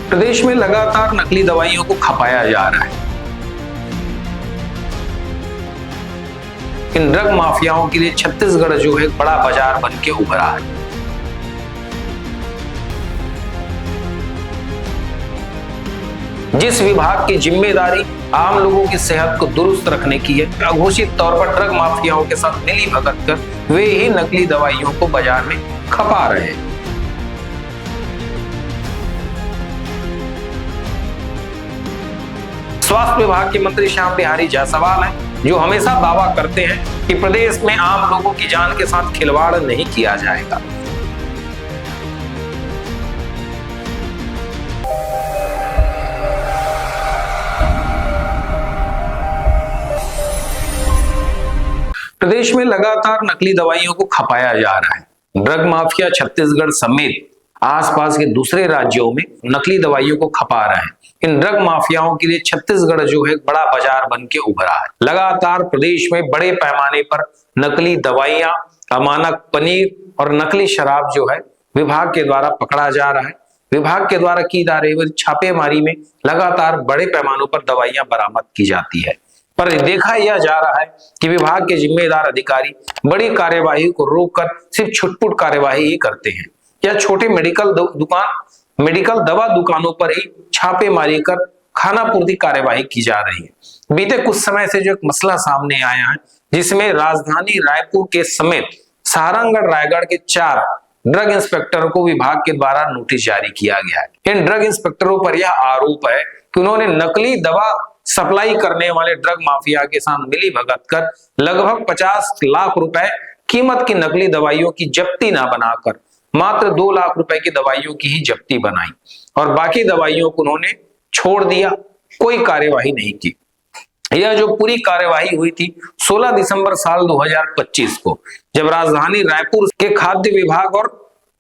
प्रदेश में लगातार नकली दवाइयों को खपाया जा रहा है। इन ड्रग माफियाओं के लिए छत्तीसगढ़ जो है बड़ा बाजार बन के उभरा है। जिस विभाग की जिम्मेदारी आम लोगों की सेहत को दुरुस्त रखने की है, अघोषित तौर पर ड्रग माफियाओं के साथ मिली भगत कर वे ही नकली दवाइयों को बाजार में खपा रहे हैं। स्वास्थ्य विभाग के मंत्री श्याम बिहारी जायसवाल हैं, जो हमेशा दावा करते हैं कि प्रदेश में आम लोगों की जान के साथ खिलवाड़ नहीं किया जाएगा। प्रदेश में लगातार नकली दवाइयों को खपाया जा रहा है। ड्रग माफिया छत्तीसगढ़ समेत आसपास के दूसरे राज्यों में नकली दवाइयों को खपा रहे हैं। इन ड्रग माफियाओं के लिए छत्तीसगढ़ जो है बड़ा बाजार बन के उभरा है। लगातार प्रदेश में बड़े पैमाने पर नकली दवाइयां, अमानक पनीर और नकली शराब जो है विभाग के द्वारा पकड़ा जा रहा है। विभाग के द्वारा की जा रही छापेमारी में लगातार बड़े पैमानों पर दवाइयां बरामद की जाती है, पर देखा यह जा रहा है कि विभाग के जिम्मेदार अधिकारी बड़ी कार्यवाही को रोककर सिर्फ छुटपुट कार्यवाही ही करते हैं या छोटे मेडिकल दवा दुकानों पर ही छापेमारी कर खानापूर्ति कार्यवाही की जा रही है। बीते कुछ समय से जो एक मसला सामने आया है, जिसमें राजधानी रायपुर के समेत सारंगढ़, रायगढ़ के 4 ड्रग इंस्पेक्टरों को विभाग के द्वारा नोटिस जारी किया गया है। इन ड्रग इंस्पेक्टरों पर यह आरोप है कि उन्होंने नकली दवा सप्लाई करने वाले ड्रग माफिया के साथ मिली भगत कर लगभग 50 लाख रुपए कीमत की नकली दवाइयों की जब्ती न बनाकर मात्र 2 लाख रुपए की दवाइयों की ही जब्ती बनाई और बाकी दवाइयों को उन्होंने छोड़ दिया, कोई कार्यवाही नहीं की। यह जो पूरी कार्यवाही हुई थी 16 दिसंबर साल 2025 को, जब राजधानी रायपुर के खाद्य विभाग और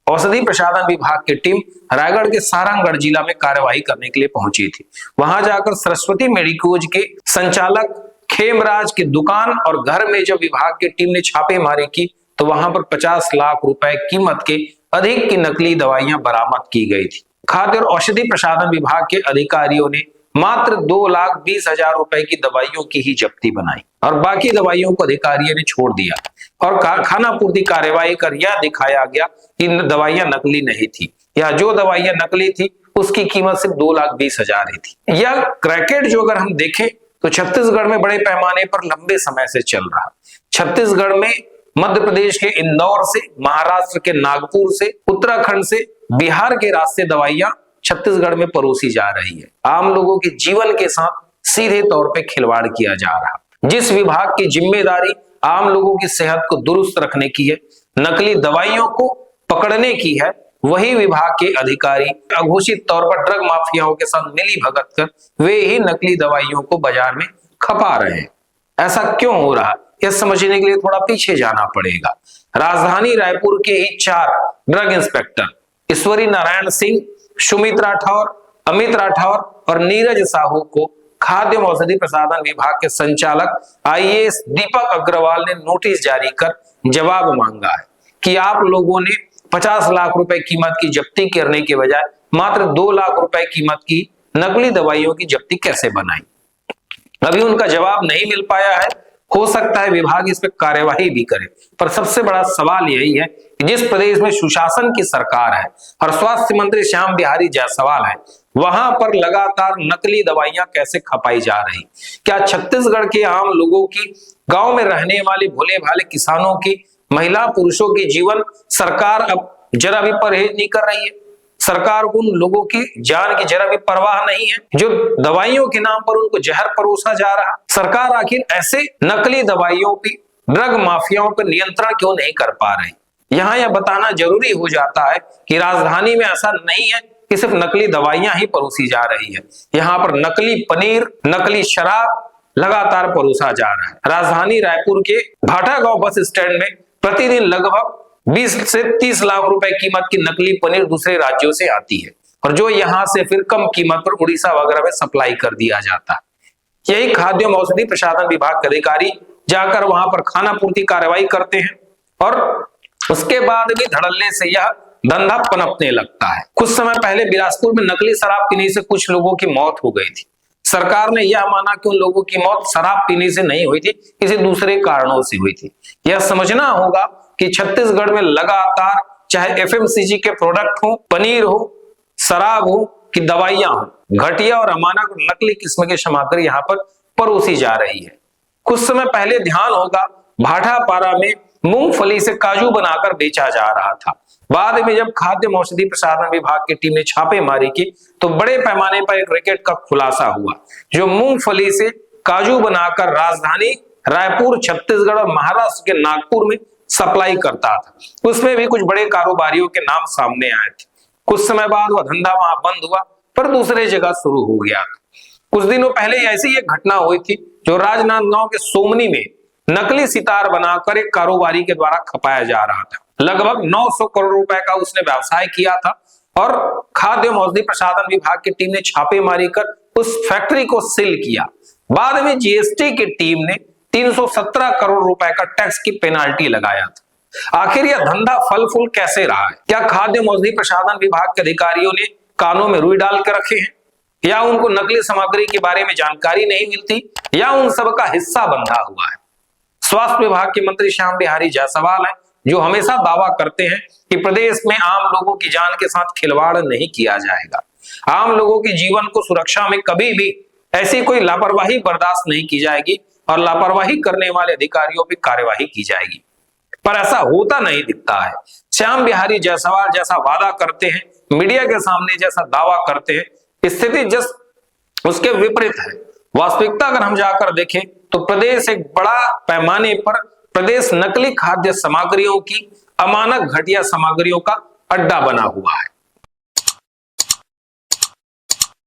औषधि प्रशासन विभाग की टीम रायगढ़ के सारंगढ़ जिला में कार्यवाही करने के लिए पहुंची थी। वहां जाकर सरस्वती मेडिकोज के संचालक खेमराज की दुकान और घर में जब विभाग की टीम ने छापेमारी की तो वहां पर 50 लाख रुपए कीमत के अधिक की नकली दवाइयां बरामद की गई थी। खाद्य और औषधि प्रशासन विभाग के अधिकारियों ने मात्र 2,20,000 रुपए की दवाइयों की ही जब्ती बनाई और बाकी दवाइयों को अधिकारियों ने छोड़ दिया और खानापूर्ति कार्यवाही कर यह दिखाया गया कि दवाइयां नकली नहीं थी या जो दवाइयां नकली थी उसकी कीमत सिर्फ 2,20,000 ही थी। यह क्रैकेट जो अगर हम देखें तो छत्तीसगढ़ में बड़े पैमाने पर लंबे समय से चल रहा। छत्तीसगढ़ में मध्य प्रदेश के इंदौर से, महाराष्ट्र के नागपुर से, उत्तराखंड से, बिहार के रास्ते दवाइयां छत्तीसगढ़ में परोसी जा रही है। आम लोगों के जीवन के साथ सीधे तौर पे खिलवाड़ किया जा रहा। जिस विभाग की जिम्मेदारी आम लोगों की सेहत को दुरुस्त रखने की है, नकली दवाइयों को पकड़ने की है, वही विभाग के अधिकारी अघोषित तौर पर ड्रग माफियाओं के साथ मिली भगत कर वे ही नकली दवाइयों को बाजार में खपा रहे हैं। ऐसा क्यों हो रहा, यह समझने के लिए थोड़ा पीछे जाना पड़ेगा। राजधानी रायपुर के ही 4 ड्रग इंस्पेक्टर ईश्वरी नारायण सिंह, सुमित राठौर, अमित राठौर और नीरज साहू को खाद्य औषधि प्रशासन विभाग के संचालक IAS दीपक अग्रवाल ने नोटिस जारी कर जवाब मांगा है कि आप लोगों ने 50 लाख रुपए कीमत की जब्ती करने के बजाय मात्र 2 लाख रुपए कीमत की नकली दवाइयों की जब्ती कैसे बनाई। अभी उनका जवाब नहीं मिल पाया है। हो सकता है विभाग इस पर कार्यवाही भी करे, पर सबसे बड़ा सवाल यही है कि जिस प्रदेश में सुशासन की सरकार है और स्वास्थ्य मंत्री श्याम बिहारी जायसवाल है, वहां पर लगातार नकली दवाइयां कैसे खपाई जा रही। क्या छत्तीसगढ़ के आम लोगों की, गांव में रहने वाले भोले भाले किसानों की, महिला पुरुषों की जीवन सरकार अब जरा भी परहेज नहीं कर रही है। सरकार को उन लोगों की जान की जरा भी परवाह नहीं है जो दवाइयों के नाम पर उनको जहर परोसा जा रहा। सरकार आखिर ऐसे नकली दवाइयों की, ड्रग माफियाओं पर नियंत्रण क्यों नहीं कर पा रही। यहाँ यह बताना जरूरी हो जाता है कि राजधानी में ऐसा नहीं है कि सिर्फ नकली दवाइयां ही परोसी जा रही है। यहाँ पर नकली पनीर, नकली शराब लगातार परोसा जा रहा है। राजधानी रायपुर के भाटागांव बस स्टैंड में प्रतिदिन लगभग 20 से 30 लाख रुपए कीमत की नकली पनीर दूसरे राज्यों से आती है और जो यहाँ से फिर कम कीमत पर उड़ीसा वगैरह में सप्लाई कर दिया जाता है। यही खाद्य एवं औषधि प्रशासन विभाग के अधिकारी जाकर वहां पर खानापूर्ति कार्रवाई करते हैं और उसके बाद भी धड़ल्ले से यह धंधा पनपने लगता है। कुछ समय पहले बिलासपुर में नकली शराब पीने से कुछ लोगों की मौत हो गई थी। सरकार ने यह माना कि उन लोगों की मौत शराब पीने से नहीं हुई थी, किसी दूसरे कारणों से हुई थी। यह समझना होगा कि छत्तीसगढ़ में लगातार चाहे एफएमसीजी के प्रोडक्ट हो, पनीर हो, शराब हो कि दवाइयां हो, घटिया और अमानक नकली किस्म की सामग्री यहाँ पर परोसी जा रही है। कुछ समय पहले ध्यान होगा भाटापारा में मूंगफली से काजू बनाकर बेचा जा रहा था। बाद में जब खाद्य औषधि प्रशासन विभाग की टीम ने छापेमारी की तो बड़े पैमाने पर एक रैकेट का खुलासा हुआ जो मूंगफली से काजू बनाकर राजधानी रायपुर, छत्तीसगढ़ और महाराष्ट्र के नागपुर में सप्लाई करता था। उसमें भी कुछ बड़े कारोबारियों के नाम सामने आए थे। कुछ समय बाद वह धंधा वहां बंद हुआ पर दूसरे जगह शुरू हो गया। कुछ दिनों पहले ऐसी एक घटना हुई थी जो राजनांदगांव के सोमनी में नकली सितार बनाकर एक कारोबारी के द्वारा खपाया जा रहा था। लगभग 900 करोड़ रुपए का उसने व्यवसाय किया था और खाद्य औषधि प्रशासन विभाग की टीम ने छापेमारी कर उस फैक्ट्री को सील किया। बाद में जीएसटी की टीम ने 317 करोड़ रुपए का टैक्स की पेनाल्टी लगाया था। आखिर यह धंधा फल फूल कैसे रहा है? क्या खाद्य औषधि प्रशासन विभाग के अधिकारियों ने कानों में रुई डाल के रखे हैं, या उनको नकली सामग्री के बारे में जानकारी नहीं मिलती, या उन सब का हिस्सा बंधा हुआ है? स्वास्थ्य विभाग के मंत्री श्याम बिहारी जायसवाल हैं जो हमेशा दावा करते हैं कि प्रदेश में आम लोगों की जान के साथ खिलवाड़ नहीं किया जाएगा। आम लोगों के जीवन को सुरक्षा में कभी भी ऐसी कोई लापरवाही बर्दाश्त नहीं की जाएगी और लापरवाही करने वाले अधिकारियों पर कार्यवाही की जाएगी। पर ऐसा होता नहीं दिखता है। श्याम बिहारी जायसवाल जैसा वादा करते हैं, मीडिया के सामने जैसा दावा करते हैं, स्थिति जस्ट उसके विपरीत है। वास्तविकता अगर हम जाकर देखें तो प्रदेश एक बड़ा पैमाने पर प्रदेश नकली खाद्य सामग्रियों की, अमानक घटिया सामग्रियों का अड्डा बना हुआ है।